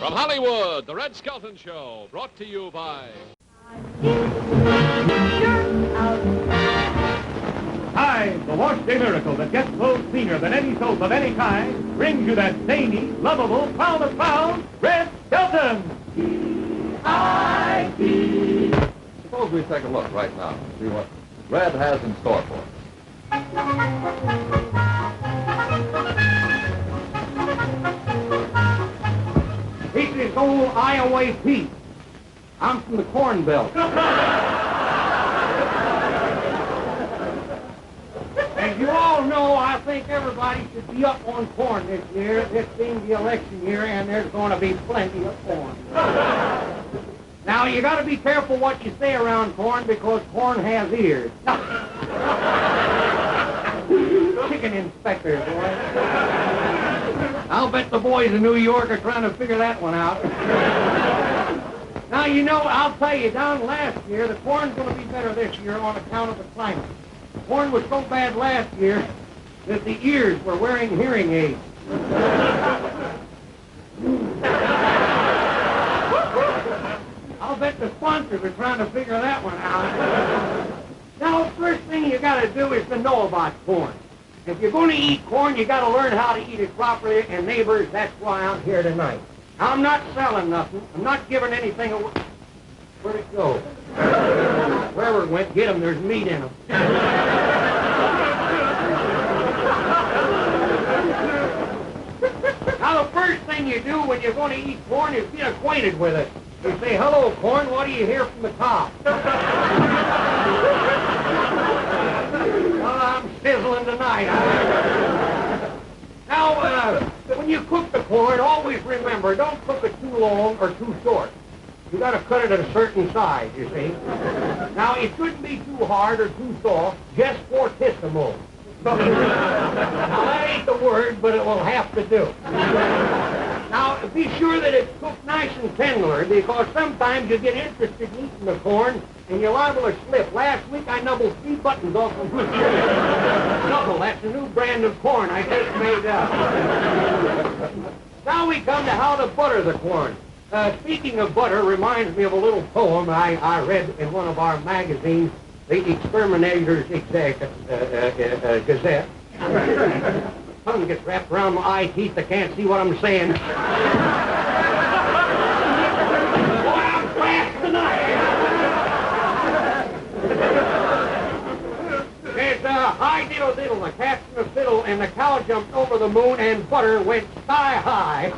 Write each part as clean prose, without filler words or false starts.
From Hollywood, the Red Skelton Show, brought to you by... Tide, the wash day miracle that gets clothes cleaner than any soap of any kind, brings you that zany, lovable, pound-of-pound Red Skelton. T-I-T. Suppose we take a look right now, see what Red has in store for us. This is old Iowa Pete. I'm from the Corn Belt. As you all know, I think everybody should be up on corn this year, this being the election year, and there's going to be plenty of corn. Now, you got to be careful what you say around corn, because corn has ears. Chicken inspector, boy. I'll bet the boys in New York are trying to figure that one out. Now, you know, I'll tell you, down last year, the corn's going to be better this year on account of the climate. The corn was so bad last year that the ears were wearing hearing aids. I'll bet the sponsors are trying to figure that one out. Now, first thing you got to do is to know about corn. If you're going to eat corn, you got to learn how to eat it properly, and neighbors, that's why I'm here tonight. Now, I'm not selling nothing. I'm not giving anything away. Where'd it go? Wherever it went, get them. There's meat in them. Now, the first thing you do when you're going to eat corn is get acquainted with it. You say, hello, corn, what do you hear from the top? Well, I'm sizzling tonight. Now, when you cook the corn, always remember, don't cook it too long or too short. You got to cut it at a certain size, you see. Now, it shouldn't be too hard or too soft, just fortissimo. Now, that ain't the word, but it will have to do. Now, be sure that it's cooked nice and tender, because sometimes you get interested in eating the corn, and you're liable to slip. Last week, I nubbled 3 buttons off of my shirt. Nubble, that's a new brand of corn I just made up. Now we come to how to butter the corn. Speaking of butter, reminds me of a little poem I read in one of our magazines, the Exterminator's Gazette. Tongue gets wrapped around my eye teeth. I can't see what I'm saying. Boy, I'm fast tonight. There's high diddle diddle, the cat's in the fiddle, and the cow jumped over the moon, and butter went sky high.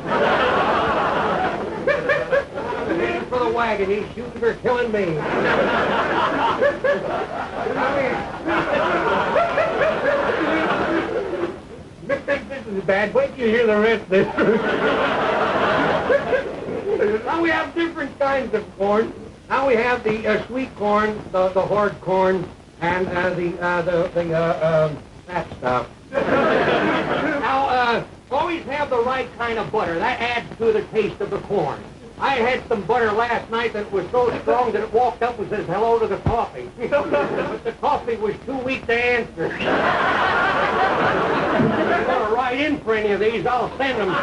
Heading for the wagon, he's shooting for killing me. This is bad. Wait till you hear the rest of this. Now we have different kinds of corn. Now we have the sweet corn, the hard corn, and that stuff. Now, always have the right kind of butter. That adds to the taste of the corn. I had some butter last night that was so strong that it walked up and says hello to the coffee. But the coffee was too weak to answer. If you want to write in for any of these, I'll send them to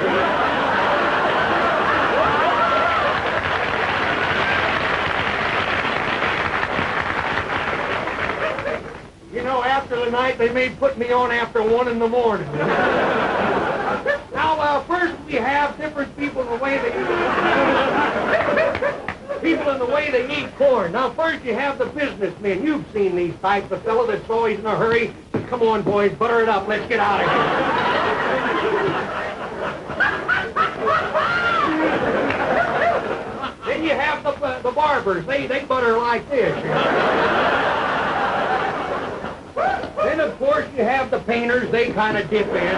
you. You know, after the night, they may put me on after 1 in the morning. Now, first we have different people in the way they eat corn. Now, first you have the businessmen. You've seen these types of fellow that's always in a hurry. Come on, boys, butter it up. Let's get out of here. Then you have the barbers. They butter like this. Then, of course, you have the painters. They kind of dip in.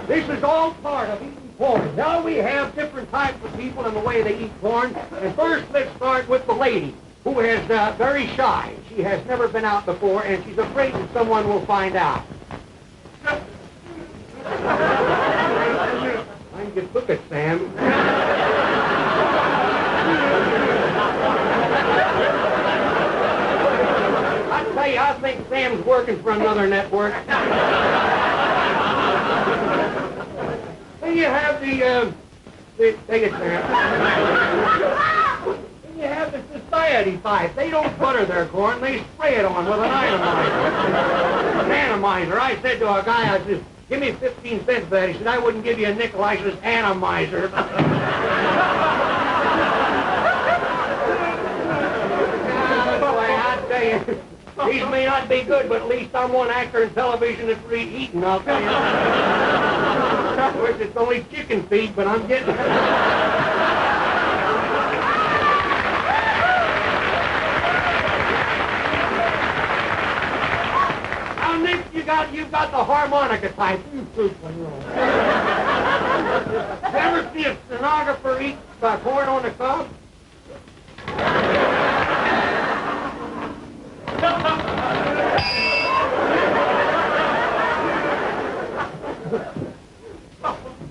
This is all part of eating corn. Now we have different types of people in the way they eat corn. And first, let's start with the lady, who is very shy. She has never been out before, and she's afraid that someone will find out. I can just look at Sam. I tell you, I think Sam's working for another network. Then you have the take it there. Then you have the society type. They don't butter their corn, they spray it on with an atomizer. An atomizer. I said to a guy, I said, give me 15 cents for that. He said, I wouldn't give you a nickel. I said, atomizer. Boy, I tell you, these may not be good, but at least I'm one actor in television that's eating, I'll tell you. Of course, it's only chicken feed, but I'm getting it. Now, Nick, you've got the harmonica type. You ever see a stenographer eat corn on the cob?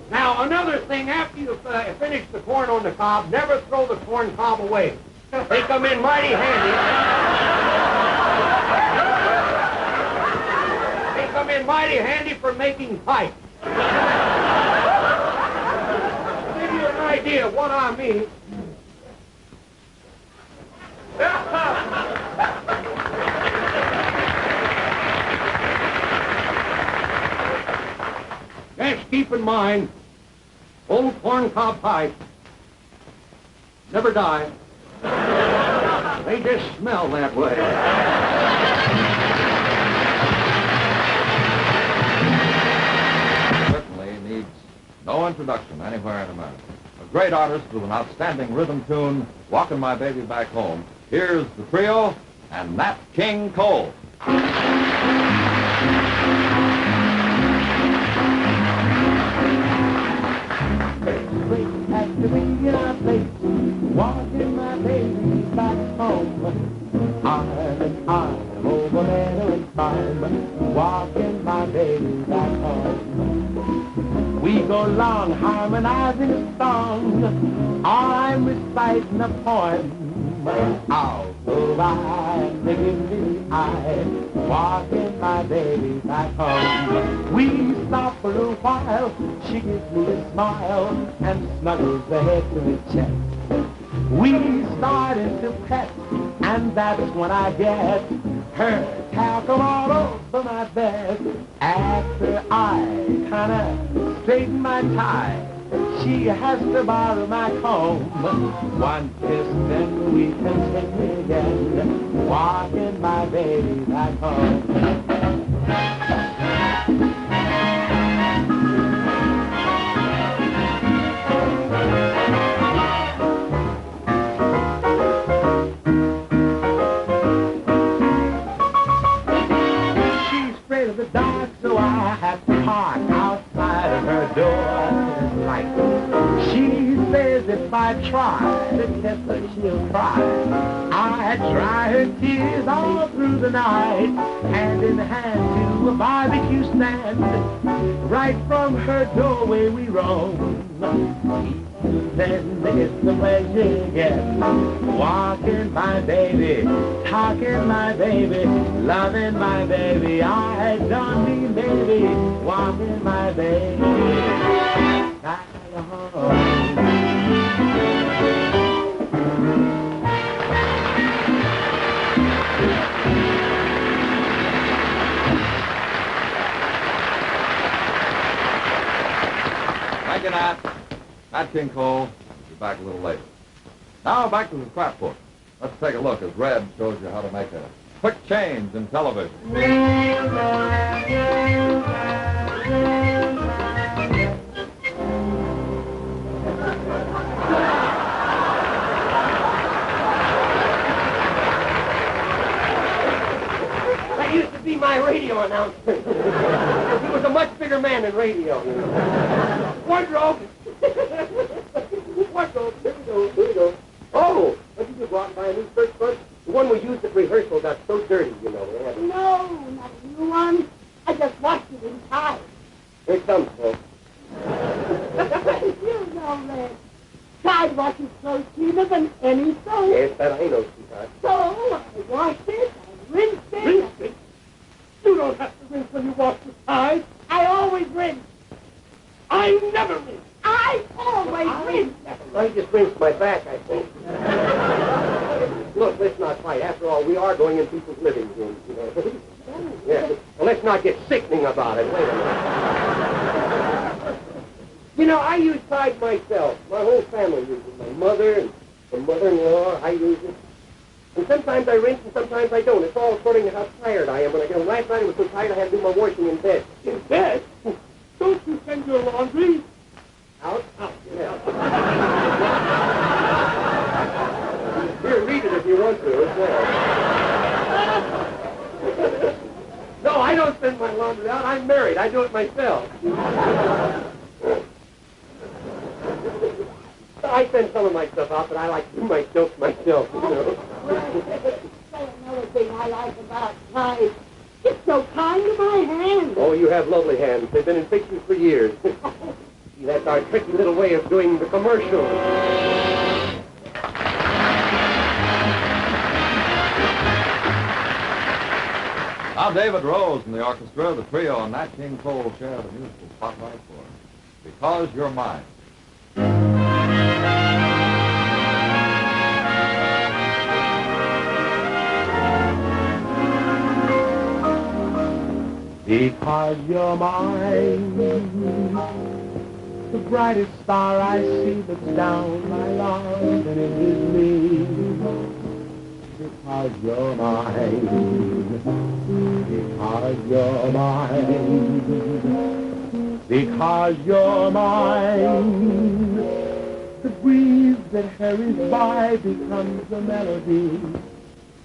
Now, another thing, after you finish the corn on the cob, never throw the corn cob away. They come in mighty handy. They come in mighty handy for making pipes. To give you an idea of what I mean. Just keep in mind, old corncob pipes never die. They just smell that way. Certainly needs no introduction anywhere in America. A great artist with an outstanding rhythm tune, Walking My Baby Back Home. Here's the trio and Nat King Cole. Walking my baby back home, arm in arm over meadow and farm, walking my baby back home. We go long harmonizing a song, I'm reciting a poem. I'll go by and give me the eye, walking my baby back home. We stop for a while, she gives me a smile and snuggles the head to the chest. We started to pet, and that's when I get her talcum all over my vest. After I kinda straighten my tie, she has to borrow my comb. One kiss, then we continue again, walking my baby back home. The dark, so I have to park outside of her door. Like she says if I try to kiss her, she'll cry. I dry her tears all through the night, hand in hand to a barbecue stand. Right from her doorway we roam. Then it's the pleasure you get, walking my baby, talking my baby, loving my baby. I don't mean baby, walking my baby. Thank you, Nat. Nat King Cole. Be back a little later. Now back to the scrapbook. Let's take a look as Red shows you how to make a quick change in television. That used to be my radio announcer. He was a much bigger man than radio. You know. Wardrobe. Wardrobe. Here we go. Here we go. Oh, what did you go out and buy a new shirt first? The one we used at rehearsal got so dirty, you know. No, not a new one. I just washed it inside. Here it comes, folks. You know, Red. Tide washes clothes cleaner than any soap. Yes, that I know, sweetheart. So I washed it, I rinsed it. Rinse it? You don't have to rinse when you wash the tide. I always rinse. I never miss. I always win. I just rinsed my back, I think. Look, let's not fight. After all, we are going in people's living rooms, you know. Yeah. Well, let's not get sickening about it. Wait a minute. You know, I use Tide myself. My whole family uses it. My mother and my mother-in-law, I use it. And sometimes I rinse and sometimes I don't. It's all according to how tired I am when I get home. Last night I was so tired I had to do my washing in bed. In bed? Don't you send your laundry? Out? Out. Yeah. Here, read it if you want to. It's there. No, I don't send my laundry out. I'm married. I do it myself. I send some of my stuff out, but I like to do my jokes myself, you know. Another thing I like about Tide, it's so kind to my hands. Oh, you have lovely hands. They've been in pictures for years. See, that's our tricky little way of doing the commercial. Now David Rose and the orchestra, the trio, and Nat King Cole share the musical spotlight for Because You're Mine. Because you're mine, the brightest star I see that's down my life, and it is me. Because you're mine, because you're mine, because you're mine. The breeze that hurries by becomes a melody,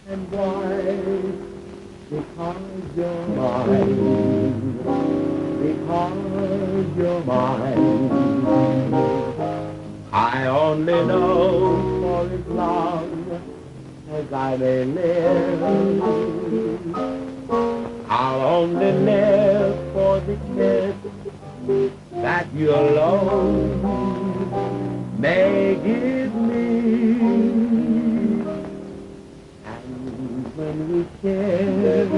and why? Because you're mine, because you're mine. I only know for as long as I may live, I'll only live for the kiss that you alone may give me. When we kiss,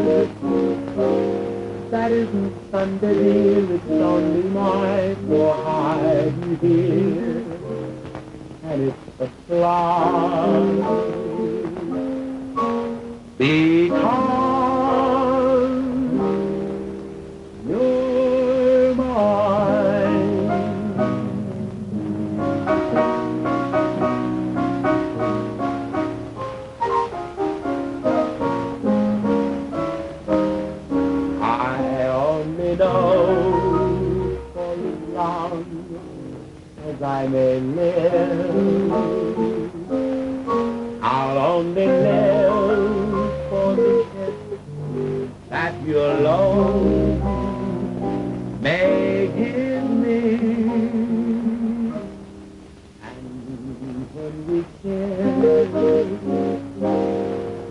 that isn't Sunday, dear, it's only my poor heart you hear, and it's a fly. Because you're mine. Know for as long as I may live, I'll only live for the kiss that you alone may give me. And when we kiss,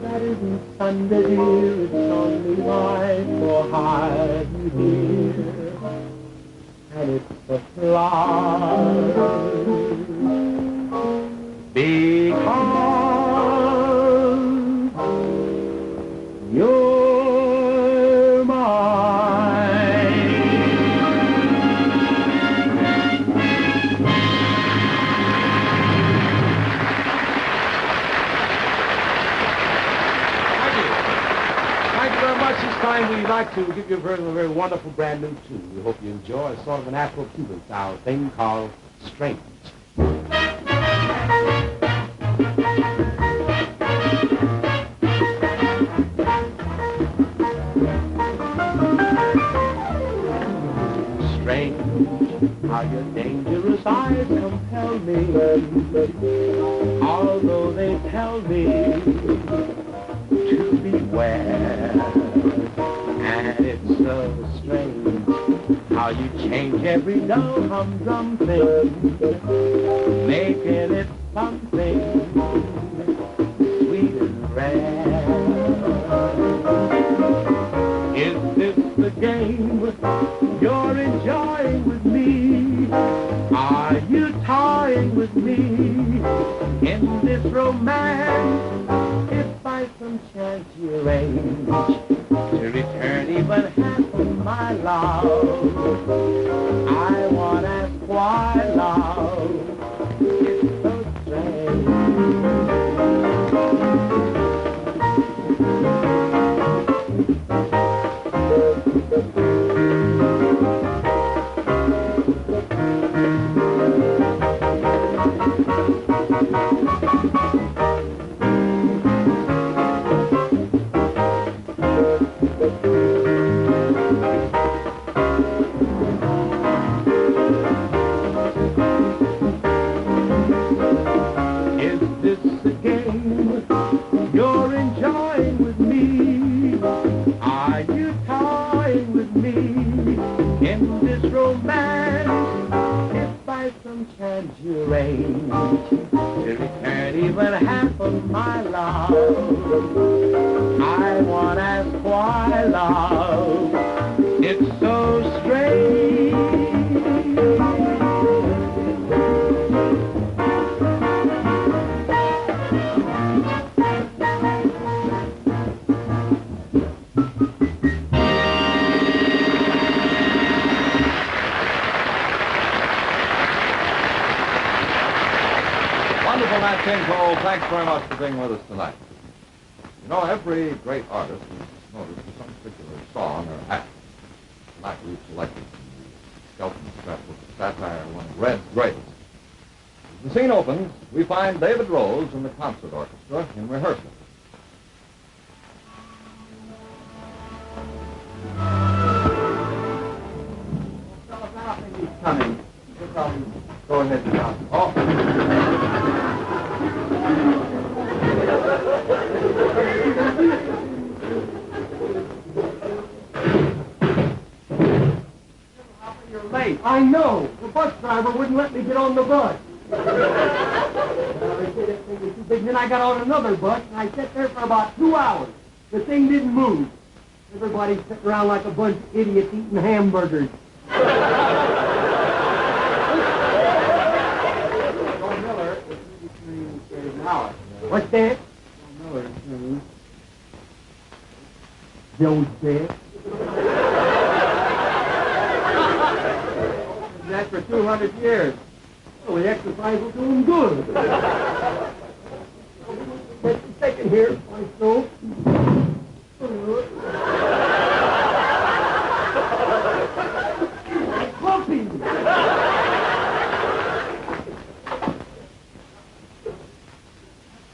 that isn't Sunday, dear, it's only my poor heart you hear, and it's a fly. Because you're mine. Thank you very much. This time we'd like to give you a very wonderful brand new tune. We hope you enjoy. It's sort of an Afro-Cuban style thing called Strange. Strange how your dangerous eyes compel me, although they tell me to beware. And it's so strange how you change every dull humdrum thing, making it something sweet and rare. Is this the game you're enjoying with me? Are you toying with me in this romance? If by some chance you arrange to return even half of my love, I wanna why, love, it's so strange. Thanks very much for being with us tonight. You know, every great artist is noted for some particular song or act. Tonight we've selected from the Skelton scrapbook satire, one of Red's greatest. As the scene opens, we find David Rose and the concert orchestra in rehearsal. I think he's coming. Go ahead, John. Oh. You're late. I know. The bus driver wouldn't let me get on the bus. He said that thing was too big. Then I got on another bus, and I sat there for about 2 hours. The thing didn't move. Everybody sitting around like a bunch of idiots eating hamburgers. What's that? Joe's dead. That's for 200 years. Well, the exercise will do him good. Take a second here, my soul. Coffee!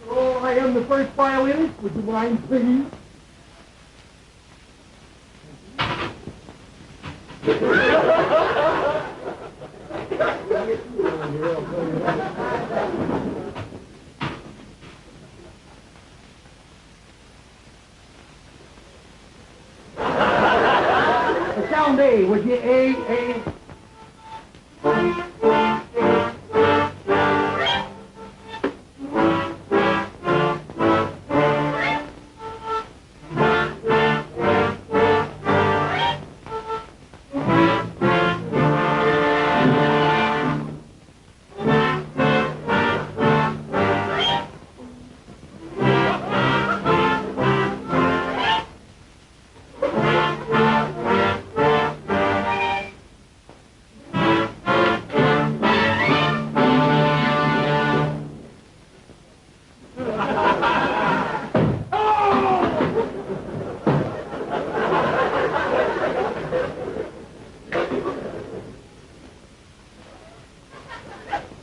Oh, I am the first violinist. Would you mind singing? Sound A, would you? A.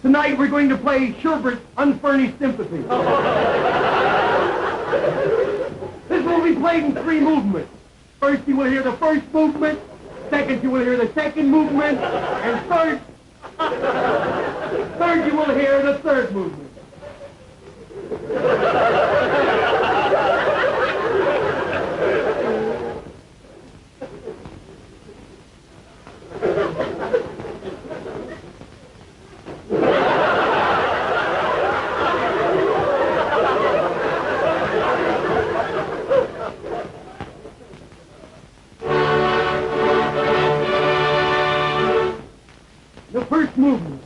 Tonight we're going to play Schubert's Unfurnished Sympathy. This will be played in 3 movements. First you will hear the first movement, second you will hear the second movement, and third you will hear the third movement. The first movement.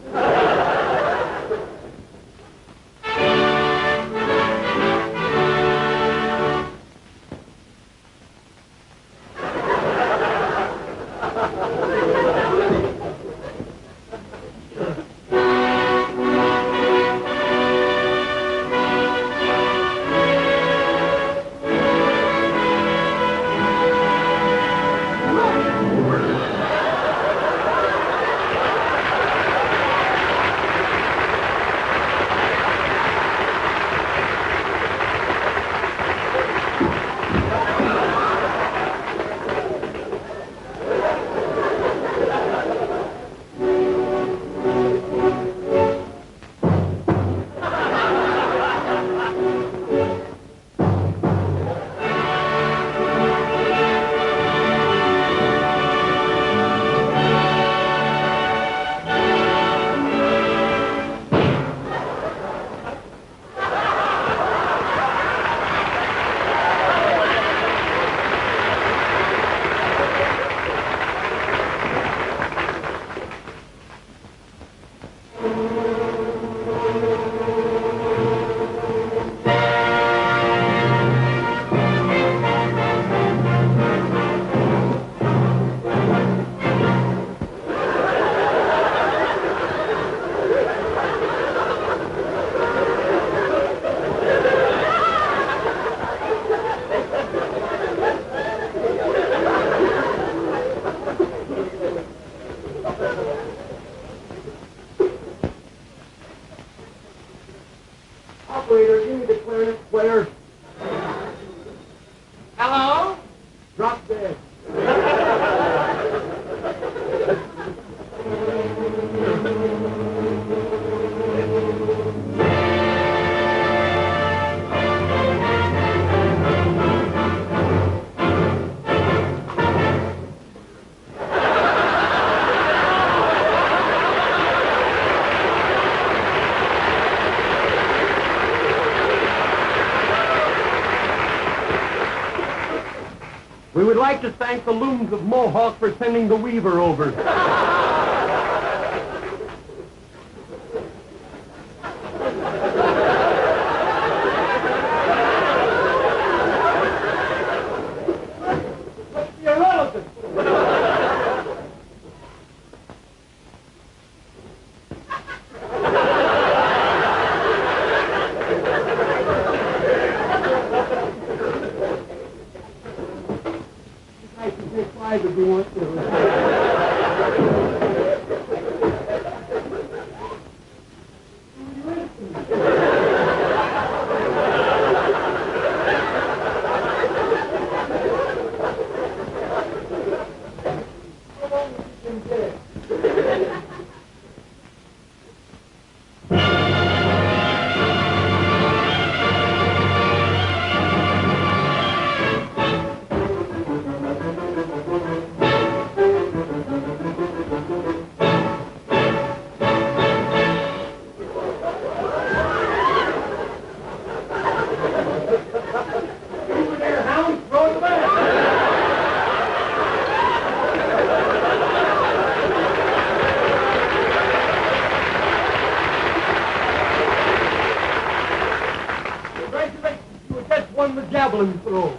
Operator, give me the clarinet player. Hello? Drop dead. We would like to thank the looms of Mohawk for sending the Weaver over. What's your relative? I can take five if you want to. Over there, hound, throw it back. Congratulations, you have just won the javelin throw.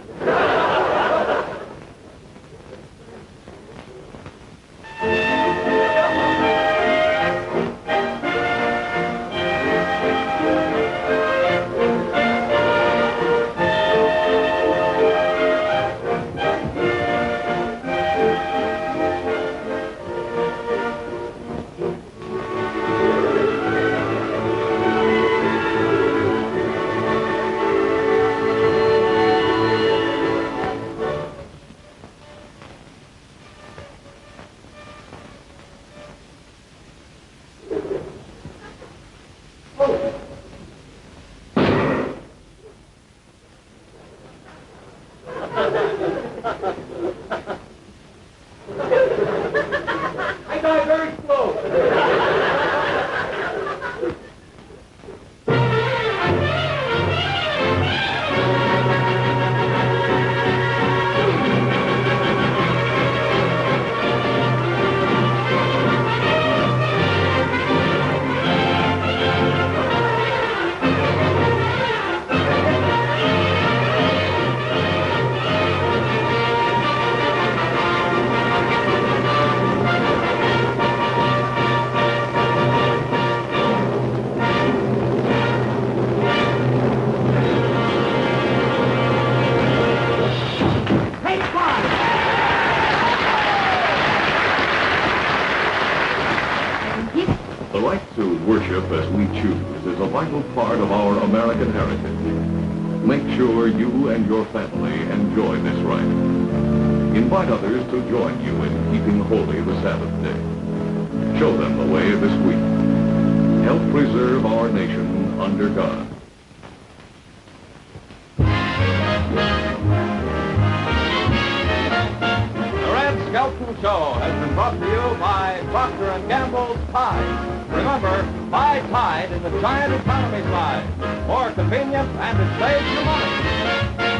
I die very slow. Take five. The right to worship as we choose is a vital part of our American heritage. Make sure you and your family enjoy this right. Invite others to join you in keeping holy the Sabbath day. Show them the way this week. Help preserve our nation under God. The Red Skelton Show has been brought to you by Procter & Gamble's Tide. Remember, buy Tide in the giant economy size. More convenient and it saves you money.